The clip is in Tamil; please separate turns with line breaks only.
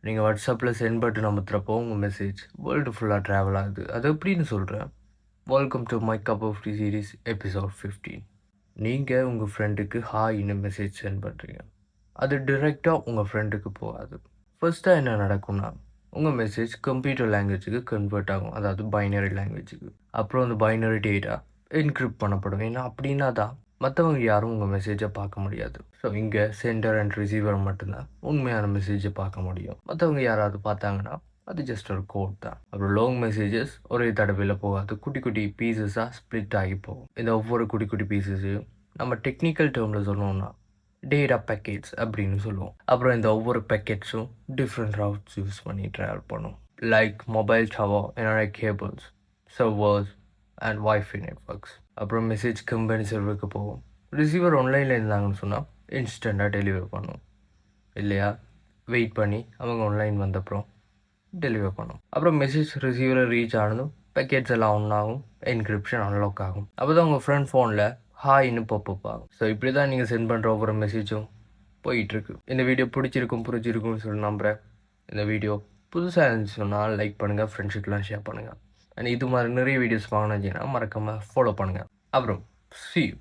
நீங்கள் வாட்ஸ்அப்பில் சென்ட் பட்டன் அமுத்துறப்போ உங்கள் மெசேஜ் வேர்ல்டு ஃபுல்லாக ட்ராவல் ஆகுது. அது எப்படின்னு சொல்கிறேன். Welcome to my cup of tea series episode 15. நீங்கள் உங்கள் ஃப்ரெண்டுக்கு ஹாய்னு மெசேஜ் சென்ட் பண்ணுறீங்க. அது டிரெக்டாக உங்கள் ஃப்ரெண்டுக்கு போகாது. ஃபர்ஸ்ட்டாக என்ன நடக்கும்னா, உங்கள் மெசேஜ் கம்ப்யூட்டர் லாங்குவேஜுக்கு கன்வெர்ட் ஆகும், அதாவது பைனரி லாங்குவேஜுக்கு. அப்புறம் அந்த பைனரி டேட்டா என்கிரிப்ட் பண்ணப்படும். ஏன்னா அப்படின்னா தான் மற்றவங்க யாரும் உங்கள் மெசேஜை பார்க்க முடியாது. ஸோ இங்கே சென்டர் அண்ட் ரிசீவர் மட்டும்தான் உண்மையான மெசேஜை பார்க்க முடியும். மற்றவங்க யாராவது பார்த்தாங்கன்னா அது ஜஸ்ட் ஒரு கோட் தான். அப்புறம் லாங் மெசேஜஸ் ஒரே தடவையில் போகாது, குட்டி குட்டி பீசஸாக ஸ்ப்ளிட் ஆகி போகும். இந்த ஒவ்வொரு குட்டி குட்டி பீசஸையும் நம்ம டெக்னிக்கல் டேர்மில் சொல்லணும்னா டேட்டா பேக்கெட்ஸ் அப்படின்னு சொல்லுவோம். அப்புறம் இந்த ஒவ்வொரு பேக்கெட்ஸும் டிஃப்ரெண்ட் ரவுட்ஸ் யூஸ் பண்ணி ட்ராவல் பண்ணும். Like mobile tower, internet cables, servers and wifi networks. அப்புறம் மெசேஜ் கம்பெனி சர்வருக்கு போகும். ரிசீவர் ஆன்லைனில் இருந்தாங்கன்னு சொன்னால் இன்ஸ்டண்ட்டாக டெலிவர் பண்ணும். இல்லையா, வெயிட் பண்ணி அவங்க ஆன்லைன் வந்தப்புறம் டெலிவர் பண்ணும். அப்புறம் மெசேஜ் ரிசீவரை ரீச் ஆனதும் பேக்கெட்ஸ் எல்லாம் ஒன் ஆகும், என்கிரிப்ஷன் அன்லாக் ஆகும். அப்போ தான் உங்கள் ஃப்ரெண்ட் ஃபோனில் ஹாய்னு பாப்பப் ஆகும். ஸோ இப்படி தான் நீங்கள் சென்ட் பண்ணுற ஒவ்வொரு மெசேஜும் போயிட்டுருக்கு. இந்த வீடியோ புரிஞ்சிருக்கும்னு சொல்லி நம்புகிறேன். இந்த வீடியோ புதுசாக இருந்துச்சு சொன்னால் லைக் பண்ணுங்கள், ஃப்ரெண்ட்ஷிப்லாம் ஷேர் பண்ணுங்கள். அண்ட் இது மாதிரி நிறைய வீடியோஸ் வாங்கினீங்கன்னா மறக்காமல் ஃபாலோ பண்ணுங்கள். அப்புறம் see you.